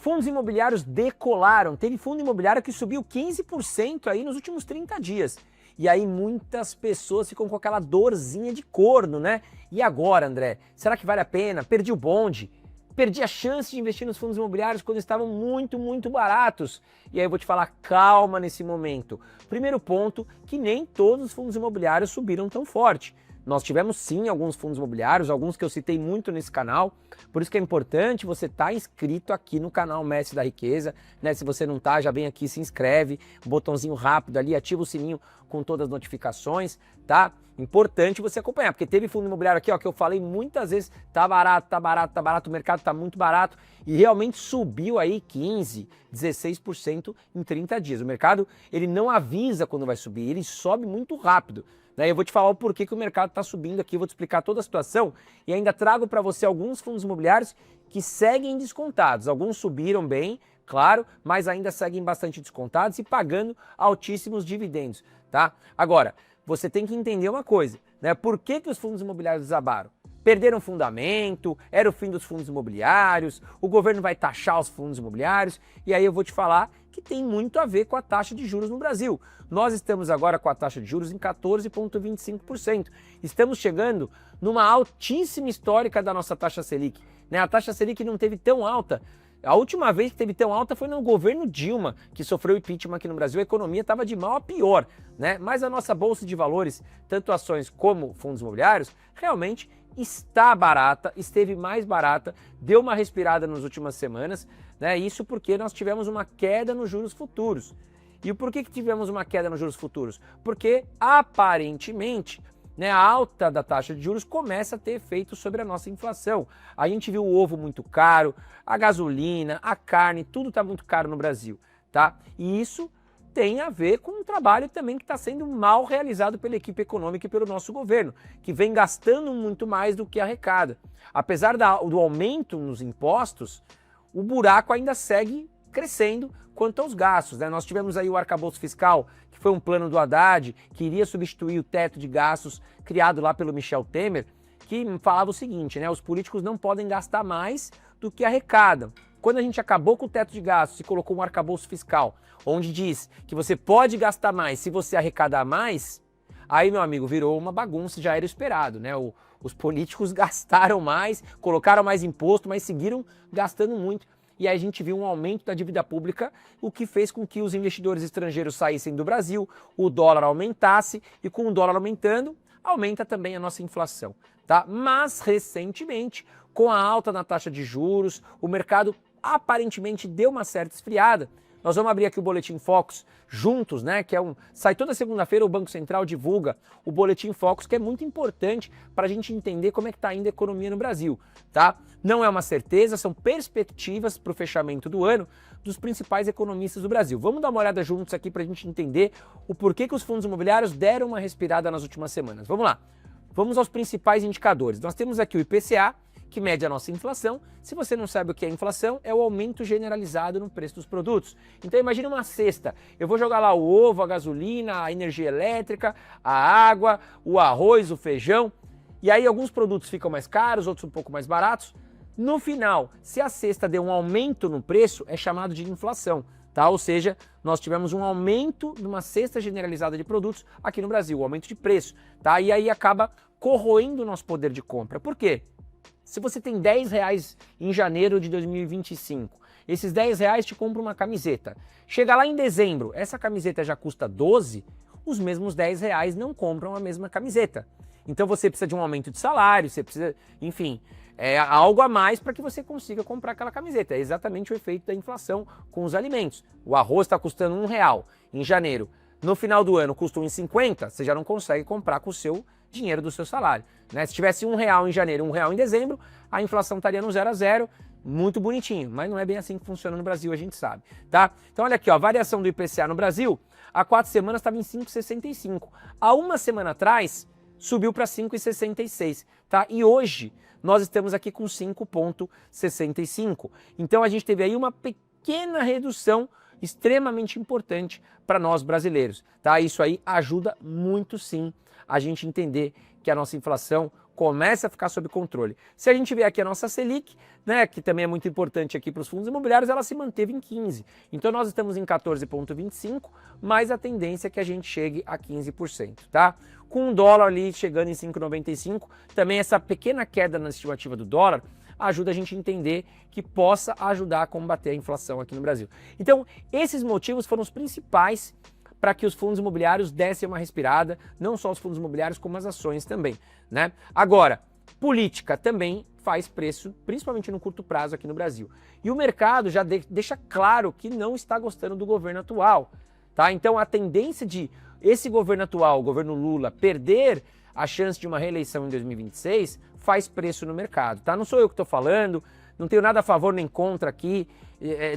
Fundos imobiliários decolaram. Teve fundo imobiliário que subiu 15% aí nos últimos 30 dias. E aí muitas pessoas ficam com aquela dorzinha de corno, né? E agora, André? Será que vale a pena? Perdi o bonde. Perdi a chance de investir nos fundos imobiliários quando estavam muito baratos. E aí eu vou te falar, calma nesse momento. Primeiro ponto, que nem todos os fundos imobiliários subiram tão forte. Nós tivemos sim alguns fundos imobiliários, alguns que eu citei muito nesse canal, por isso que é importante você estar inscrito aqui no canal Mestre da Riqueza, né? Se você não tá, já vem aqui, se inscreve, botãozinho rápido ali, ativa o sininho com todas as notificações, tá? Importante você acompanhar, porque teve fundo imobiliário aqui, ó, que eu falei muitas vezes, tá barato, o mercado tá muito barato e realmente subiu aí 15, 16% em 30 dias. O mercado, ele não avisa quando vai subir, ele sobe muito rápido. Eu vou te falar o porquê que o mercado está subindo aqui, vou te explicar toda a situação e ainda trago para você alguns fundos imobiliários que seguem descontados. Alguns subiram bem, claro, mas ainda seguem bastante descontados e pagando altíssimos dividendos, tá? Agora, você tem que entender uma coisa, né? Por que os fundos imobiliários desabaram? Perderam fundamento, era o fim dos fundos imobiliários, o governo vai taxar os fundos imobiliários, e aí eu vou te falar que tem muito a ver com a taxa de juros no Brasil. Nós estamos agora com a taxa de juros em 14,25%. Estamos chegando numa altíssima histórica da nossa taxa Selic, né? A taxa Selic não teve tão alta. A última vez que teve tão alta foi no governo Dilma, que sofreu impeachment aqui no Brasil, a economia estava de mal a pior, né? Mas a nossa bolsa de valores, tanto ações como fundos imobiliários, realmente está barata, esteve mais barata, deu uma respirada nas últimas semanas, né? Isso porque nós tivemos uma queda nos juros futuros. E por que tivemos uma queda nos juros futuros? Porque, aparentemente, né, a alta da taxa de juros começa a ter efeito sobre a nossa inflação. A gente viu o ovo muito caro, a gasolina, a carne, tudo está muito caro no Brasil, tá? E isso tem a ver com um trabalho também que está sendo mal realizado pela equipe econômica e pelo nosso governo, que vem gastando muito mais do que arrecada. Apesar do aumento nos impostos, o buraco ainda segue crescendo quanto aos gastos, né? Nós tivemos aí o arcabouço fiscal, que foi um plano do Haddad, que iria substituir o teto de gastos criado lá pelo Michel Temer, que falava o seguinte, né? Os políticos não podem gastar mais do que arrecadam. Quando a gente acabou com o teto de gastos e colocou um arcabouço fiscal, onde diz que você pode gastar mais se você arrecadar mais, aí, meu amigo, virou uma bagunça, já era esperado, né? Os políticos gastaram mais, colocaram mais imposto, mas seguiram gastando muito. E aí a gente viu um aumento da dívida pública, o que fez com que os investidores estrangeiros saíssem do Brasil, o dólar aumentasse, e com o dólar aumentando, aumenta também a nossa inflação, tá? Mas, recentemente, com a alta na taxa de juros, o mercado aparentemente deu uma certa esfriada. Nós vamos abrir aqui o Boletim Focus juntos, né? Que sai toda segunda-feira, o Banco Central divulga o Boletim Focus, que é muito importante para a gente entender como é que está indo a economia no Brasil, tá? Não é uma certeza, são perspectivas para o fechamento do ano dos principais economistas do Brasil. Vamos dar uma olhada juntos aqui para a gente entender o porquê que os fundos imobiliários deram uma respirada nas últimas semanas. Vamos lá, vamos aos principais indicadores. Nós temos aqui o IPCA, que mede a nossa inflação. Se você não sabe o que é inflação, é o aumento generalizado no preço dos produtos. Então imagina uma cesta, eu vou jogar lá o ovo, a gasolina, a energia elétrica, a água, o arroz, o feijão, e aí alguns produtos ficam mais caros, outros um pouco mais baratos. No final, se a cesta deu um aumento no preço, é chamado de inflação, tá? Ou seja, nós tivemos um aumento numa cesta generalizada de produtos aqui no Brasil, um aumento de preço, tá? E aí acaba corroendo o nosso poder de compra. Por quê? Se você tem R$10 em janeiro de 2025, esses R$10 te compram uma camiseta. Chega lá em dezembro, essa camiseta já custa 12, os mesmos R$10 não compram a mesma camiseta. Então você precisa de um aumento de salário, você precisa, enfim, algo a mais para que você consiga comprar aquela camiseta. É exatamente o efeito da inflação com os alimentos. O arroz está custando R$1 em janeiro. No final do ano custa R$1,50, você já não consegue comprar com o seu dinheiro do seu salário, né? Se tivesse R$1 em janeiro, R$1 em dezembro, a inflação estaria no 0 a 0, muito bonitinho, mas não é bem assim que funciona no Brasil, a gente sabe, tá? Então olha aqui, ó, a variação do IPCA no Brasil, há 4 semanas estava em 5,65. Há uma semana atrás, subiu para 5,66, tá? E hoje nós estamos aqui com 5,65. Então a gente teve aí uma pequena redução extremamente importante para nós brasileiros, tá? Isso aí ajuda muito sim a gente entender que a nossa inflação começa a ficar sob controle. Se a gente ver aqui a nossa Selic, né, que também é muito importante aqui para os fundos imobiliários, ela se manteve em 15. Então nós estamos em 14,25, mas a tendência é que a gente chegue a 15%, tá? Com o dólar ali chegando em 5,95, também essa pequena queda na estimativa do dólar ajuda a gente a entender que possa ajudar a combater a inflação aqui no Brasil. Então, esses motivos foram os principais para que os fundos imobiliários dessem uma respirada, não só os fundos imobiliários, como as ações também, né? Agora, política também faz preço, principalmente no curto prazo aqui no Brasil. E o mercado já deixa claro que não está gostando do governo atual, tá? Então, a tendência de esse governo atual, o governo Lula, perder a chance de uma reeleição em 2026, faz preço no mercado, tá? Não sou eu que estou falando, não tenho nada a favor nem contra aqui,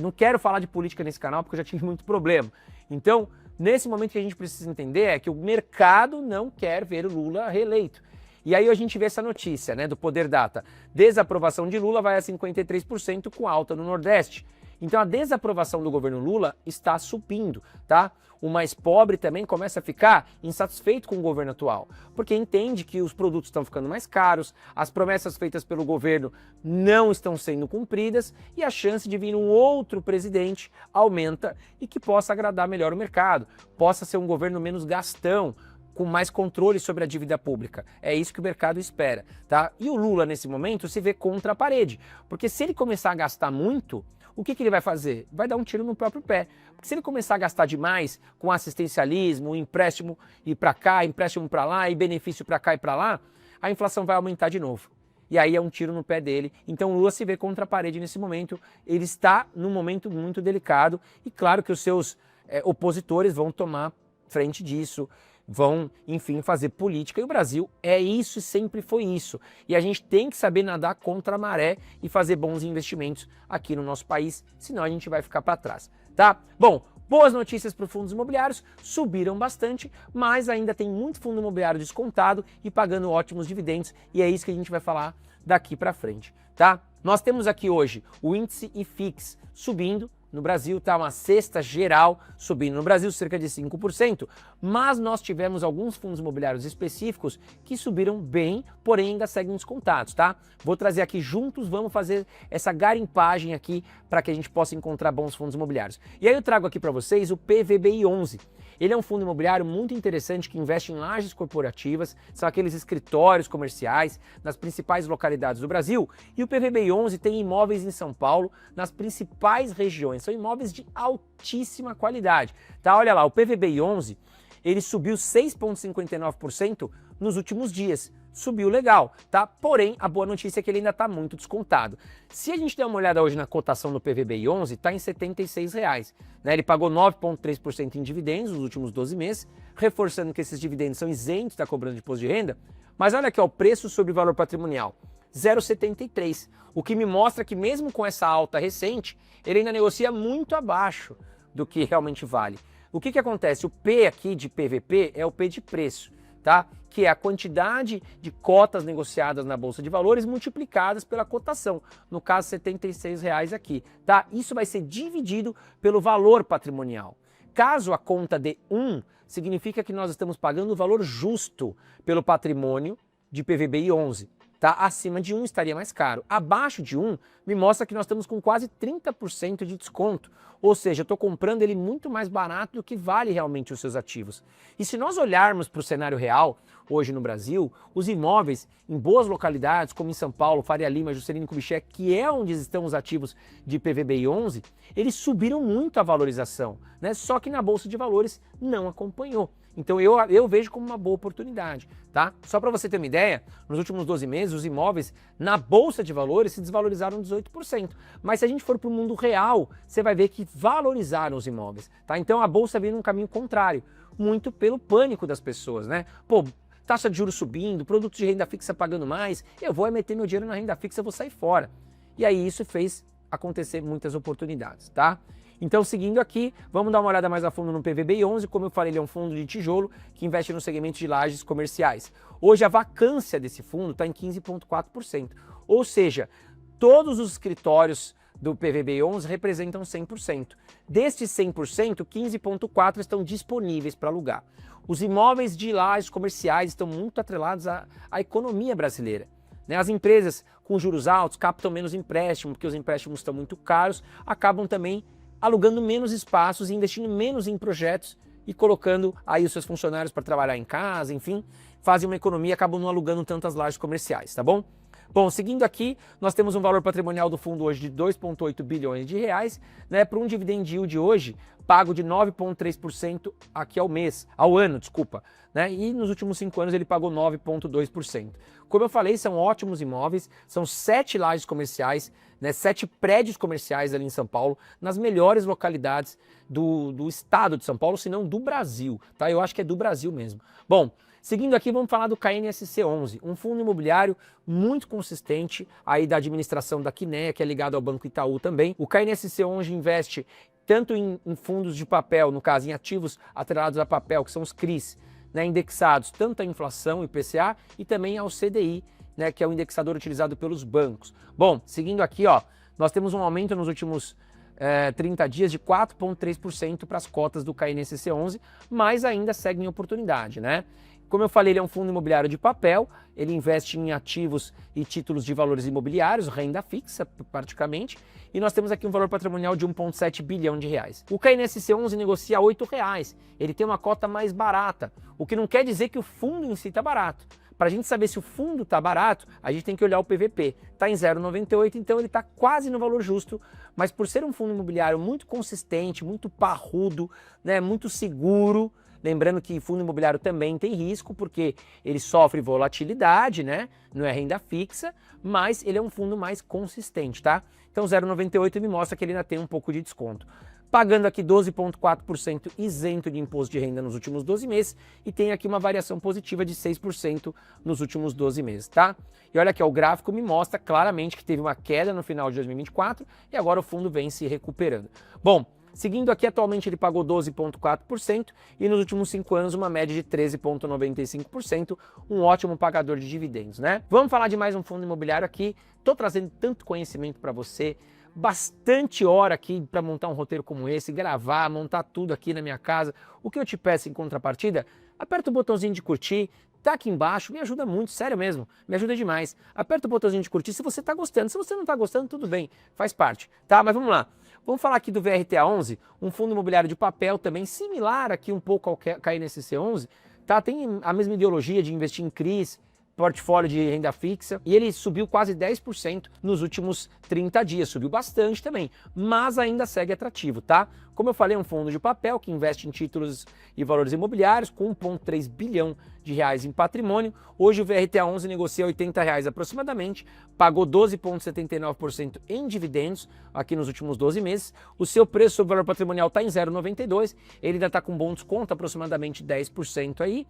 não quero falar de política nesse canal porque eu já tive muito problema. Então, nesse momento que a gente precisa entender é que o mercado não quer ver o Lula reeleito. E aí a gente vê essa notícia, né, do Poder Data. Desaprovação de Lula vai a 53% com alta no Nordeste. Então a desaprovação do governo Lula está subindo, tá? O mais pobre também começa a ficar insatisfeito com o governo atual, porque entende que os produtos estão ficando mais caros, as promessas feitas pelo governo não estão sendo cumpridas e a chance de vir um outro presidente aumenta e que possa agradar melhor o mercado, possa ser um governo menos gastão, com mais controle sobre a dívida pública. É isso que o mercado espera, tá? E o Lula, nesse momento, se vê contra a parede, porque se ele começar a gastar muito, o que ele vai fazer? Vai dar um tiro no próprio pé. Porque se ele começar a gastar demais com assistencialismo, empréstimo ir para cá, empréstimo para lá e benefício para cá e para lá, a inflação vai aumentar de novo. E aí é um tiro no pé dele. Então o Lula se vê contra a parede nesse momento. Ele está num momento muito delicado e claro que os seus opositores vão tomar frente disso, vão, enfim, fazer política. E o Brasil é isso e sempre foi isso. E a gente tem que saber nadar contra a maré e fazer bons investimentos aqui no nosso país, senão a gente vai ficar para trás, tá? Bom, boas notícias para os fundos imobiliários, subiram bastante, mas ainda tem muito fundo imobiliário descontado e pagando ótimos dividendos, e é isso que a gente vai falar daqui para frente, tá? Nós temos aqui hoje o índice IFIX subindo. No Brasil está uma cesta geral subindo no Brasil cerca de 5%, mas nós tivemos alguns fundos imobiliários específicos que subiram bem, porém ainda seguem descontados, tá? Vou trazer aqui juntos, vamos fazer essa garimpagem aqui para que a gente possa encontrar bons fundos imobiliários. E aí eu trago aqui para vocês o PVBI11. Ele é um fundo imobiliário muito interessante que investe em lajes corporativas, são aqueles escritórios comerciais nas principais localidades do Brasil. E o PVBI11 tem imóveis em São Paulo, nas principais regiões. São imóveis de altíssima qualidade. Tá, olha lá, o PVBI11, ele subiu 6,59% nos últimos dias. Subiu legal, tá? Porém, a boa notícia é que ele ainda está muito descontado. Se a gente der uma olhada hoje na cotação do PVBI11, está em R$ 76,00, né? Ele pagou 9,3% em dividendos nos últimos 12 meses, reforçando que esses dividendos são isentos da cobrança de imposto de renda. Mas olha aqui, ó, o preço sobre o valor patrimonial, 0,73, o que me mostra que mesmo com essa alta recente, ele ainda negocia muito abaixo do que realmente vale. O que acontece? O P aqui de PVP é o P de preço, tá? Que é a quantidade de cotas negociadas na Bolsa de Valores multiplicadas pela cotação, no caso R$ 76,00 aqui, tá? Isso vai ser dividido pelo valor patrimonial. Caso a conta dê 1, significa que nós estamos pagando o valor justo pelo patrimônio de PVBI11. Tá? Acima de 1 estaria mais caro. Abaixo de 1 me mostra que nós estamos com quase 30% de desconto. Ou seja, eu estou comprando ele muito mais barato do que vale realmente os seus ativos. E se nós olharmos para o cenário real, hoje no Brasil, os imóveis em boas localidades, como em São Paulo, Faria Lima, Juscelino Kubitschek, que é onde estão os ativos de PVBI11, eles subiram muito a valorização, né? Só que na Bolsa de Valores não acompanhou. Então eu vejo como uma boa oportunidade, tá? Só para você ter uma ideia, nos últimos 12 meses os imóveis na Bolsa de Valores se desvalorizaram 18%. Mas se a gente for para o mundo real, você vai ver que valorizaram os imóveis, tá? Então a Bolsa vem num caminho contrário, muito pelo pânico das pessoas, né? Pô, taxa de juros subindo, produtos de renda fixa pagando mais, eu vou meter meu dinheiro na renda fixa, eu vou sair fora. E aí isso fez acontecer muitas oportunidades, tá? Então, seguindo aqui, vamos dar uma olhada mais a fundo no PVBI11. Como eu falei, ele é um fundo de tijolo que investe no segmento de lajes comerciais. Hoje, a vacância desse fundo está em 15,4%. Ou seja, todos os escritórios do PVBI11 representam 100%. Destes 100%, 15,4% estão disponíveis para alugar. Os imóveis de lajes comerciais estão muito atrelados à economia brasileira. As empresas com juros altos captam menos empréstimo, porque os empréstimos estão muito caros, acabam também alugando menos espaços e investindo menos em projetos e colocando aí os seus funcionários para trabalhar em casa, enfim, fazem uma economia e acabam não alugando tantas lajes comerciais, tá bom? Bom, seguindo aqui, nós temos um valor patrimonial do fundo hoje de 2,8 bilhões de reais, para um dividend yield de hoje pago de 9,3% aqui ao ano, e nos últimos 5 anos ele pagou 9,2%. Como eu falei, são ótimos imóveis, são 7 lajes comerciais, 7 prédios comerciais ali em São Paulo, nas melhores localidades do estado de São Paulo, se não do Brasil, tá? Eu acho que é do Brasil mesmo. Bom, seguindo aqui, vamos falar do KNSC11, um fundo imobiliário muito consistente aí da administração da Quineia, que é ligado ao Banco Itaú também. O KNSC11 investe tanto em fundos de papel, no caso em ativos atrelados a papel, que são os CRIs, indexados tanto à inflação, IPCA, e também ao CDI, que é o indexador utilizado pelos bancos. Bom, seguindo aqui, nós temos um aumento nos últimos 30 dias de 4,3% para as cotas do KNSC11, mas ainda segue em oportunidade, Como eu falei, ele é um fundo imobiliário de papel, ele investe em ativos e títulos de valores imobiliários, renda fixa praticamente, e nós temos aqui um valor patrimonial de 1,7 bilhão de reais. O KNSC11 negocia a R$ 8,00, ele tem uma cota mais barata, o que não quer dizer que o fundo em si está barato. Para a gente saber se o fundo está barato, a gente tem que olhar o PVP. Está em 0,98, então ele está quase no valor justo, mas por ser um fundo imobiliário muito consistente, muito parrudo, muito seguro, lembrando que fundo imobiliário também tem risco, porque ele sofre volatilidade, não é renda fixa, mas ele é um fundo mais consistente, tá? Então 0,98 me mostra que ele ainda tem um pouco de desconto. Pagando aqui 12,4% isento de imposto de renda nos últimos 12 meses e tem aqui uma variação positiva de 6% nos últimos 12 meses, tá? E olha aqui, o gráfico me mostra claramente que teve uma queda no final de 2024 e agora o fundo vem se recuperando. Bom, seguindo aqui, atualmente ele pagou 12,4% e nos últimos 5 anos uma média de 13,95%, um ótimo pagador de dividendos, Vamos falar de mais um fundo imobiliário aqui, estou trazendo tanto conhecimento para você, bastante hora aqui para montar um roteiro como esse, gravar, montar tudo aqui na minha casa. O que eu te peço em contrapartida, aperta o botãozinho de curtir, tá aqui embaixo, me ajuda muito, sério mesmo, me ajuda demais. Aperta o botãozinho de curtir se você tá gostando, se você não tá gostando, tudo bem, faz parte, tá? Mas vamos lá. Vamos falar aqui do VRTA11, um fundo imobiliário de papel também, similar aqui um pouco ao KNSC11, tá? Tem a mesma ideologia de investir em CRIs, portfólio de renda fixa, e ele subiu quase 10% nos últimos 30 dias, subiu bastante também, mas ainda segue atrativo, tá? Como eu falei, é um fundo de papel que investe em títulos e valores imobiliários com 1,3 bilhão de reais em patrimônio. Hoje o VRTA11 negocia R$ 80 aproximadamente, pagou 12,79% em dividendos aqui nos últimos 12 meses. O seu preço sobre valor patrimonial está em 0,92, ele ainda está com bom desconto, aproximadamente 10% aí,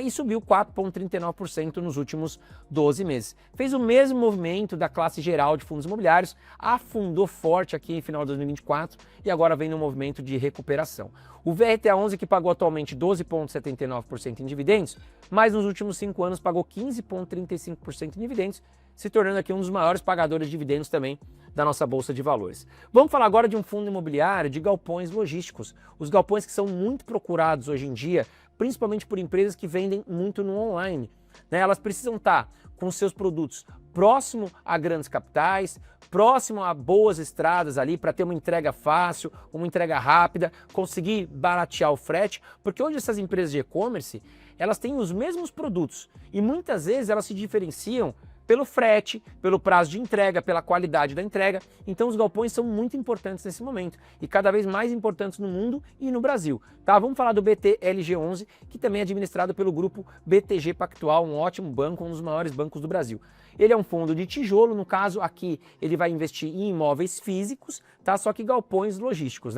e subiu 4,39% nos últimos 12 meses. Fez o mesmo movimento da classe geral de fundos imobiliários, afundou forte aqui em final de 2024 e agora vem no movimento de recuperação. O VRTA11, que pagou atualmente 12,79% em dividendos, mas nos últimos 5 anos pagou 15,35% em dividendos, se tornando aqui um dos maiores pagadores de dividendos também da nossa Bolsa de Valores. Vamos falar agora de um fundo imobiliário de galpões logísticos. Os galpões que são muito procurados hoje em dia, principalmente por empresas que vendem muito no online. Elas precisam estar com seus produtos próximo a grandes capitais, próximo a boas estradas ali para ter uma entrega fácil, uma entrega rápida, conseguir baratear o frete, porque hoje essas empresas de e-commerce, elas têm os mesmos produtos e muitas vezes elas se diferenciam pelo frete, pelo prazo de entrega, pela qualidade da entrega. Então os galpões são muito importantes nesse momento e cada vez mais importantes no mundo e no Brasil. Tá? Vamos falar do BTLG11, que também é administrado pelo grupo BTG Pactual, um ótimo banco, um dos maiores bancos do Brasil. Ele é um fundo de tijolo, no caso aqui ele vai investir em imóveis físicos, tá? Só que galpões logísticos,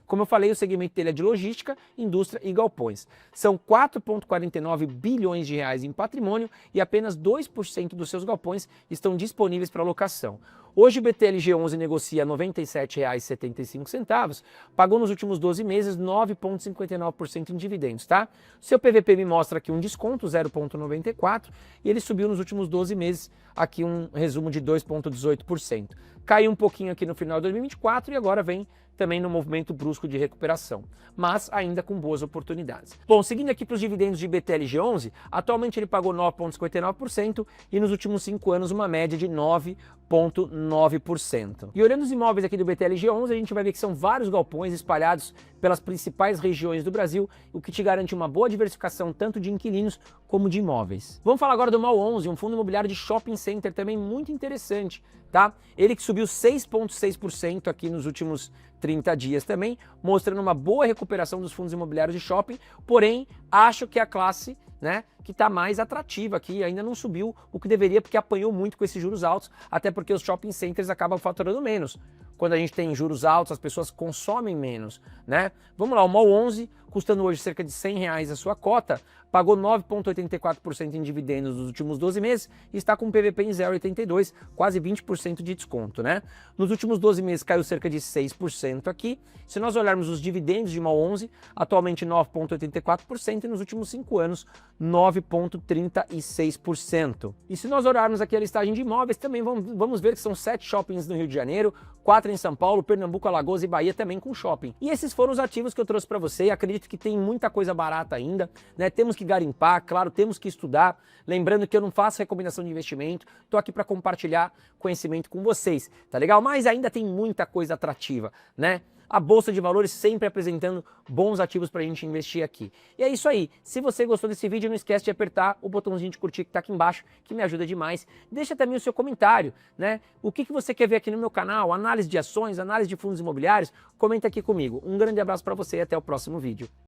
Como eu falei, o segmento dele é de logística, indústria e galpões. São 4,49 bilhões de reais em patrimônio e apenas 2% dos seus galpões estão disponíveis para locação. Hoje o BTLG11 negocia R$ 97,75, pagou nos últimos 12 meses 9,59% em dividendos, tá? Seu PVP me mostra aqui um desconto, 0,94, e ele subiu nos últimos 12 meses, aqui um resumo de 2,18%. Caiu um pouquinho aqui no final de 2024 e agora vem também no movimento brusco de recuperação, mas ainda com boas oportunidades. Bom, seguindo aqui para os dividendos de BTLG11, atualmente ele pagou 9,59% e nos últimos 5 anos uma média de 9,9%. E olhando os imóveis aqui do BTLG11, a gente vai ver que são vários galpões espalhados pelas principais regiões do Brasil, o que te garante uma boa diversificação tanto de inquilinos como de imóveis. Vamos falar agora do MAL11, um fundo imobiliário de shopping center também muito interessante, tá? Ele que subiu 6,6% aqui nos últimos 30 dias também, mostrando uma boa recuperação dos fundos imobiliários de shopping, porém, acho que a classe, né, que está mais atrativa aqui, ainda não subiu o que deveria, porque apanhou muito com esses juros altos, até porque os shopping centers acabam faturando menos. Quando a gente tem juros altos, as pessoas consomem menos, né? Vamos lá, o MAL11, custando hoje cerca de R$100 a sua cota, pagou 9,84% em dividendos nos últimos 12 meses e está com um PVP em 0,82, quase 20% de desconto, né? Nos últimos 12 meses caiu cerca de 6% aqui. Se nós olharmos os dividendos de MAL11, atualmente 9,84% e nos últimos 5 anos 9,36%. E se nós olharmos aqui a listagem de imóveis, também vamos ver que são 7 shoppings no Rio de Janeiro, 4 em São Paulo, Pernambuco, Alagoas e Bahia também com shopping. E esses foram os ativos que eu trouxe para você. Acredito que tem muita coisa barata ainda, né? Temos que garimpar, claro, temos que estudar. Lembrando que eu não faço recomendação de investimento, tô aqui para compartilhar conhecimento com vocês, tá legal? Mas ainda tem muita coisa atrativa, né? A Bolsa de Valores sempre apresentando bons ativos para a gente investir aqui. E é isso aí. Se você gostou desse vídeo, não esquece de apertar o botãozinho de curtir que está aqui embaixo, que me ajuda demais. Deixa também o seu comentário, né? O que você quer ver aqui no meu canal? Análise de ações, análise de fundos imobiliários? Comenta aqui comigo. Um grande abraço para você e até o próximo vídeo.